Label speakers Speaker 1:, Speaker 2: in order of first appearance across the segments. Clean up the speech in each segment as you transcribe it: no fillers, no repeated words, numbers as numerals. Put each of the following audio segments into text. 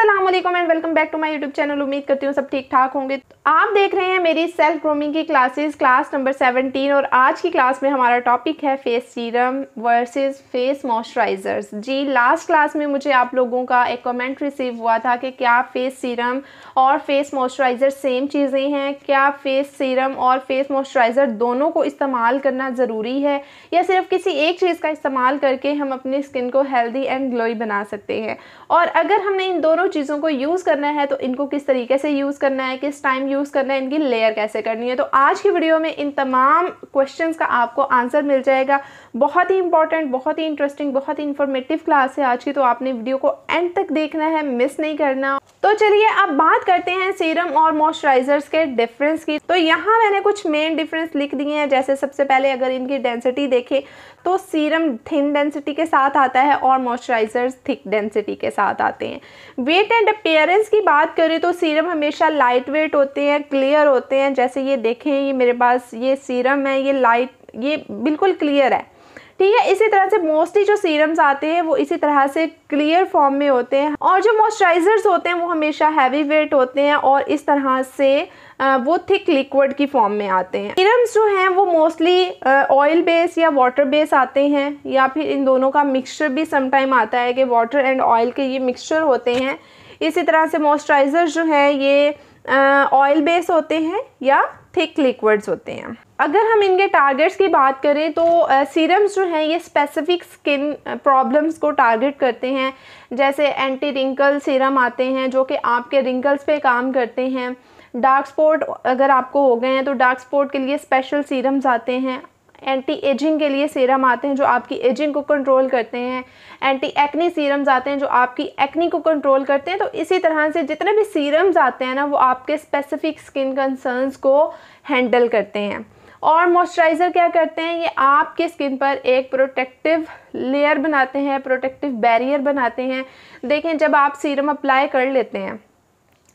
Speaker 1: अस्सलाम वालेकुम and welcome back to my YouTube channel. उम्मीद करती हूँ सब ठीक ठाक होंगे। आप देख रहे हैं मेरी सेल्फ ग्रूमिंग की क्लासेस, क्लास नंबर 17 और आज की क्लास में हमारा टॉपिक है face serum versus face moisturisers. जी, लास्ट क्लास में मुझे आप लोगों का एक कमेंट रिसीव हुआ था कि क्या फेस सीरम और फेस मॉइस्चराइज़र सेम चीज़ें हैं, क्या फेस सीरम और फेस मॉइस्चराइज़र दोनों को इस्तेमाल करना ज़रूरी है या सिर्फ किसी एक चीज़ का इस्तेमाल करके हम अपनी स्किन को हेल्दी एंड ग्लोई बना सकते हैं, और अगर हमने इन दोनों चीज़ों को यूज़ करना है तो इनको किस तरीके से यूज़ करना है, किस टाइम यूज़ करना है, इनकी लेयर कैसे करनी है। तो आज की वीडियो में इन तमाम क्वेश्चंस का आपको आंसर मिल जाएगा। बहुत ही इंपॉर्टेंट, बहुत ही इंटरेस्टिंग, बहुत ही इंफॉर्मेटिव क्लास है आज की, तो आपने वीडियो को एंड तक देखना है, मिस नहीं करना। तो चलिए अब बात करते हैं सीरम और मॉइस्चराइजर्स के डिफरेंस की। तो यहाँ मैंने कुछ मेन डिफरेंस लिख दिए हैं। जैसे सबसे पहले अगर इनकी डेंसिटी देखें तो सीरम थिन डेंसिटी के साथ आता है और मॉइस्चराइजर्स थिक डेंसिटी के साथ आते हैं। वेट एंड अपीयरेंस की बात करें तो सीरम हमेशा लाइट वेट होते हैं, क्लियर होते हैं। जैसे ये देखें, ये मेरे पास ये सीरम है, ये बिल्कुल क्लियर है, ठीक है। इसी तरह से मोस्टली जो सीरम्स आते हैं वो इसी तरह से क्लियर फॉर्म में होते हैं, और जो मॉइस्चराइजर्स होते हैं वो हमेशा हैवी वेट होते हैं और इस तरह से वो थिक लिक्विड की फॉर्म में आते हैं। सीरम्स जो हैं वो मोस्टली ऑयल बेस या वाटर बेस आते हैं, या फिर इन दोनों का मिक्सचर भी समटाइम आता है कि वाटर एंड ऑयल के ये मिक्सचर होते हैं। इसी तरह से मॉइस्चराइजर्स जो है ये ऑयल बेस होते हैं या थिक लिक्विड्स होते हैं। अगर हम इनके टारगेट्स की बात करें तो सीरम्स जो हैं ये स्पेसिफिक स्किन प्रॉब्लम्स को टारगेट करते हैं। जैसे एंटी रिंकल सीरम आते हैं जो कि आपके रिंकल्स पे काम करते हैं। डार्क स्पॉट अगर आपको हो गए हैं तो डार्क स्पॉट के लिए स्पेशल सीरम्स आते हैं। एंटी एजिंग के लिए सीरम आते हैं जो आपकी एजिंग को कंट्रोल करते हैं। एंटी एक्नी सीरम्स आते हैं जो आपकी एक्नी को कंट्रोल करते हैं। तो इसी तरह से जितने भी सीरम्स आते हैं ना वो आपके स्पेसिफिक स्किन कंसर्न्स को हैंडल करते हैं। और मॉइस्चराइज़र क्या करते हैं, ये आपके स्किन पर एक प्रोटेक्टिव लेयर बनाते हैं, प्रोटेक्टिव बैरियर बनाते हैं। देखें, जब आप सीरम अप्लाई कर लेते हैं,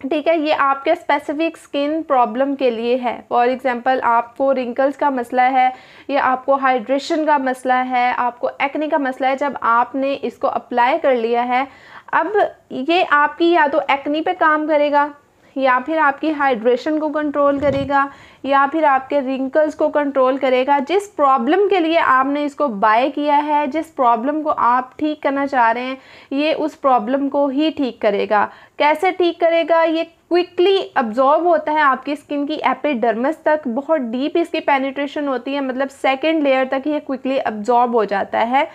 Speaker 1: ठीक है, ये आपके स्पेसिफिक स्किन प्रॉब्लम के लिए है। फॉर एग्जांपल आपको रिंकल्स का मसला है या आपको हाइड्रेशन का मसला है, आपको एक्ने का मसला है, जब आपने इसको अप्लाई कर लिया है, अब ये आपकी या तो एक्ने पे काम करेगा या फिर आपकी हाइड्रेशन को कंट्रोल करेगा या फिर आपके रिंकल्स को कंट्रोल करेगा। जिस प्रॉब्लम के लिए आपने इसको बाय किया है, जिस प्रॉब्लम को आप ठीक करना चाह रहे हैं, ये उस प्रॉब्लम को ही ठीक करेगा। कैसे ठीक करेगा, ये क्विकली अब्जॉर्ब होता है आपकी स्किन की एपिडर्मिस तक, बहुत डीप इसकी पेनिट्रेशन होती है, मतलब सेकेंड लेयर तक ये क्विकली अब्जॉर्ब हो जाता है।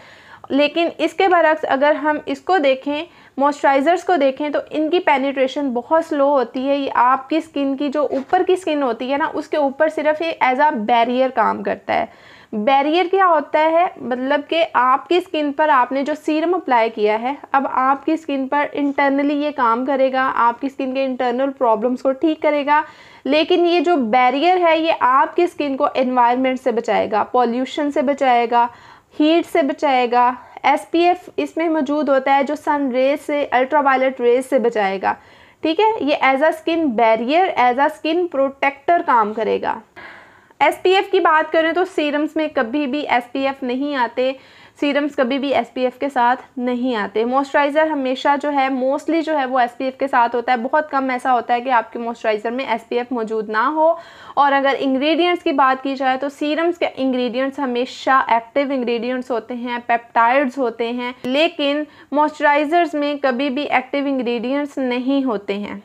Speaker 1: लेकिन इसके बरक्स अगर हम इसको देखें, मॉइस्चराइज़र्स को देखें, तो इनकी पेनिट्रेशन बहुत स्लो होती है। ये आपकी स्किन की जो ऊपर की स्किन होती है ना, उसके ऊपर सिर्फ ये एज अ बैरियर काम करता है। बैरियर क्या होता है, मतलब कि आपकी स्किन पर आपने जो सीरम अप्लाई किया है, अब आपकी स्किन पर इंटरनली ये काम करेगा, आपकी स्किन के इंटरनल प्रॉब्लम्स को ठीक करेगा। लेकिन ये जो बैरियर है ये आपकी स्किन को एनवायरनमेंट से बचाएगा, पॉल्यूशन से बचाएगा, हीट से बचाएगा। SPF इसमें मौजूद होता है जो सन रेज से, अल्ट्रावायलेट रेज से बचाएगा, ठीक है। ये as a skin barrier, as a skin protector काम करेगा। SPF की बात करें तो सीरम्स में कभी भी SPF नहीं आते, सीरम्स कभी भी SPF के साथ नहीं आते। मॉइस्चराइज़र हमेशा जो है मोस्टली जो है वो SPF के साथ होता है। बहुत कम ऐसा होता है कि आपके मॉइस्चराइज़र में SPF मौजूद ना हो। और अगर इंग्रेडिएंट्स की बात की जाए तो सीरम्स के इंग्रेडिएंट्स हमेशा एक्टिव इंग्रेडिएंट्स होते हैं, पेप्टाइड्स होते हैं, लेकिन मॉइस्चराइज़र्स में कभी भी एक्टिव इंग्रेडिएंट्स नहीं होते हैं।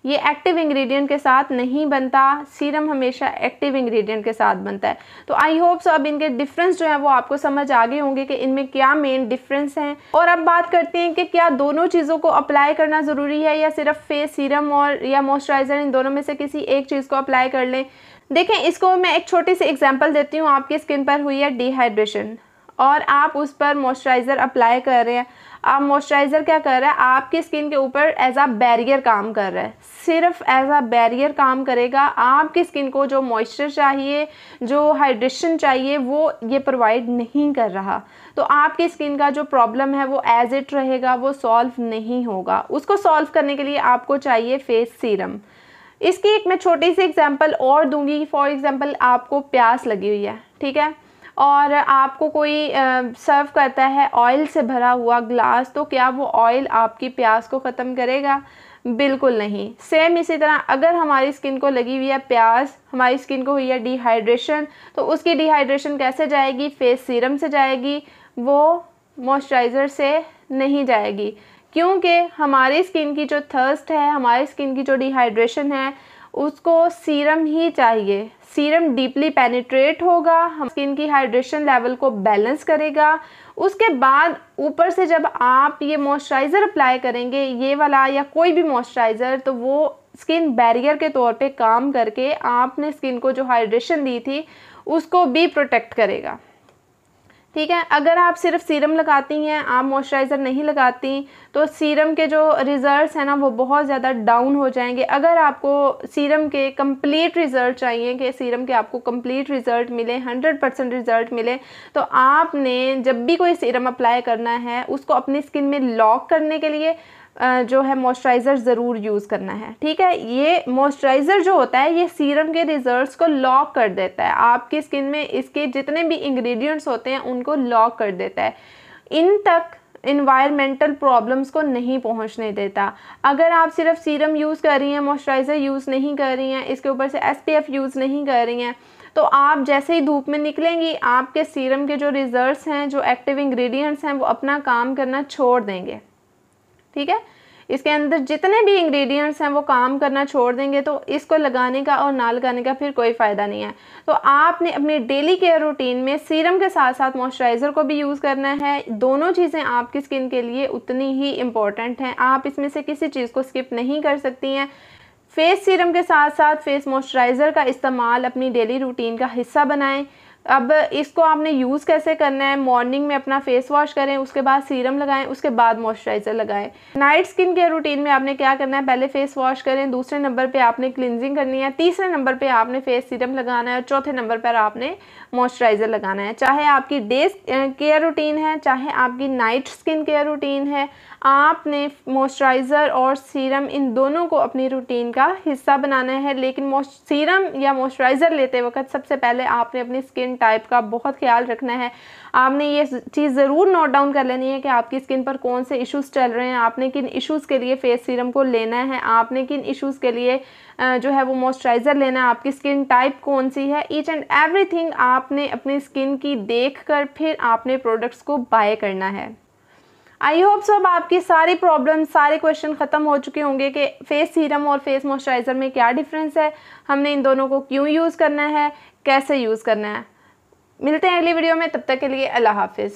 Speaker 1: ये एक्टिव इंग्रेडिएंट के साथ नहीं बनता, सीरम हमेशा एक्टिव इंग्रेडिएंट के साथ बनता है। तो आई होप सो अब इनके डिफरेंस जो है वो आपको समझ आ गए होंगे कि इनमें क्या मेन डिफरेंस हैं। और अब बात करते हैं कि क्या दोनों चीज़ों को अप्लाई करना ज़रूरी है या सिर्फ फेस सीरम और या मॉइस्चराइज़र, इन दोनों में से किसी एक चीज़ को अप्लाई कर लें। देखें, इसको मैं एक छोटी सी एग्जाम्पल देती हूँ। आपकी स्किन पर हुई है डिहाइड्रेशन और आप उस पर मॉइस्चराइज़र अप्लाई कर रहे हैं। आप मॉइस्चराइज़र क्या कर रहा है, आपकी स्किन के ऊपर एज अ बैरियर काम कर रहा है, सिर्फ एज अ बैरियर काम करेगा। आपकी स्किन को जो मॉइस्चर चाहिए, जो हाइड्रेशन चाहिए, वो ये प्रोवाइड नहीं कर रहा। तो आपकी स्किन का जो प्रॉब्लम है वो एज इट रहेगा, वो सॉल्व नहीं होगा। उसको सॉल्व करने के लिए आपको चाहिए फेस सीरम। इसकी एक मैं छोटी सी एग्जांपल और दूंगी। फॉर एग्जांपल आपको प्यास लगी हुई है, ठीक है, और आपको कोई सर्व करता है ऑयल से भरा हुआ ग्लास, तो क्या वो ऑयल आपकी प्यास को ख़त्म करेगा? बिल्कुल नहीं। सेम इसी तरह अगर हमारी स्किन को लगी हुई है प्यास, हमारी स्किन को हुई है डिहाइड्रेशन, तो उसकी डिहाइड्रेशन कैसे जाएगी? फेस सीरम से जाएगी, वो मॉइस्चराइज़र से नहीं जाएगी, क्योंकि हमारी स्किन की जो थर्स्ट है, हमारी स्किन की जो डिहाइड्रेशन है, उसको सीरम ही चाहिए। सीरम डीपली पेनिट्रेट होगा, हम स्किन की हाइड्रेशन लेवल को बैलेंस करेगा। उसके बाद ऊपर से जब आप ये मॉइस्चराइज़र अप्लाई करेंगे, ये वाला या कोई भी मॉइस्चराइज़र, तो वो स्किन बैरियर के तौर पे काम करके आपने स्किन को जो हाइड्रेशन दी थी उसको भी प्रोटेक्ट करेगा। ठीक है, अगर आप सिर्फ सीरम लगाती हैं, आप मॉइस्चराइज़र नहीं लगाती, तो सीरम के जो रिज़ल्ट्स हैं ना वो बहुत ज़्यादा डाउन हो जाएंगे। अगर आपको सीरम के कंप्लीट रिज़ल्ट चाहिए, कि सीरम के आपको कंप्लीट रिज़ल्ट मिले, 100% रिज़ल्ट मिले, तो आपने जब भी कोई सीरम अप्लाई करना है उसको अपनी स्किन में लॉक करने के लिए जो है मॉइस्चराइज़र ज़रूर यूज़ करना है। ठीक है, ये मॉइस्चराइज़र जो होता है ये सीरम के रिजल्ट्स को लॉक कर देता है, आपकी स्किन में इसके जितने भी इंग्रेडिएंट्स होते हैं उनको लॉक कर देता है, इन तक इन्वायरमेंटल प्रॉब्लम्स को नहीं पहुंचने देता। अगर आप सिर्फ सीरम यूज़ कर रही हैं, मॉइस्चराइज़र यूज़ नहीं कर रही हैं, इसके ऊपर से SPF यूज़ नहीं कर रही हैं, तो आप जैसे ही धूप में निकलेंगी आपके सीरम के जो रिजल्ट्स हैं, जो एक्टिव इंग्रेडिएंट्स हैं, वो अपना काम करना छोड़ देंगे। ठीक है, इसके अंदर जितने भी इंग्रेडिएंट्स हैं वो काम करना छोड़ देंगे, तो इसको लगाने का और ना लगाने का फिर कोई फ़ायदा नहीं है। तो आपने अपने डेली केयर रूटीन में सीरम के साथ साथ मॉइस्चराइज़र को भी यूज़ करना है। दोनों चीज़ें आपकी स्किन के लिए उतनी ही इम्पॉर्टेंट हैं, आप इसमें से किसी चीज़ को स्किप नहीं कर सकती हैं। फेस सीरम के साथ साथ फेस मॉइस्चराइज़र का इस्तेमाल अपनी डेली रूटीन का हिस्सा बनाएं। अब इसको आपने यूज़ कैसे करना है? मॉर्निंग में अपना फेस वॉश करें, उसके बाद सीरम लगाएं, उसके बाद मॉइस्चराइज़र लगाएं। नाइट स्किन केयर रूटीन में आपने क्या करना है? पहले फेस वॉश करें, दूसरे नंबर पे आपने क्लिनजिंग करनी है, तीसरे नंबर पे आपने फेस सीरम लगाना है और चौथे नंबर पर आपने मॉइस्चराइज़र लगाना है। चाहे आपकी डे केयर रूटीन है, चाहे आपकी नाइट स्किन केयर रूटीन है, आपने मॉइस्चराइज़र और सीरम इन दोनों को अपनी रूटीन का हिस्सा बनाना है। लेकिन सीरम या मॉइस्चराइज़र लेते वक्त सबसे पहले आपने अपनी स्किन टाइप का बहुत ख्याल रखना है। आपने ये चीज़ ज़रूर नोट डाउन कर लेनी है कि आपकी स्किन पर कौन से इश्यूज़ चल रहे हैं, आपने किन इश्यूज़ के लिए फेस सीरम को लेना है, आपने किन इश्यूज़ के लिए जो है वो मॉइस्चराइज़र लेना है, आपकी स्किन टाइप कौन सी है। ईच एंड एवरीथिंग आपने अपनी स्किन की देख कर फिर आपने प्रोडक्ट्स को बाय करना है। आई होप सब आपकी सारी प्रॉब्लम, सारे क्वेश्चन ख़त्म हो चुके होंगे कि फेस सीरम और फेस मॉइस्चराइज़र में क्या डिफरेंस है, हमने इन दोनों को क्यों यूज़ करना है, कैसे यूज़ करना है। मिलते हैं अगली वीडियो में, तब तक के लिए अल्लाह हाफिज़।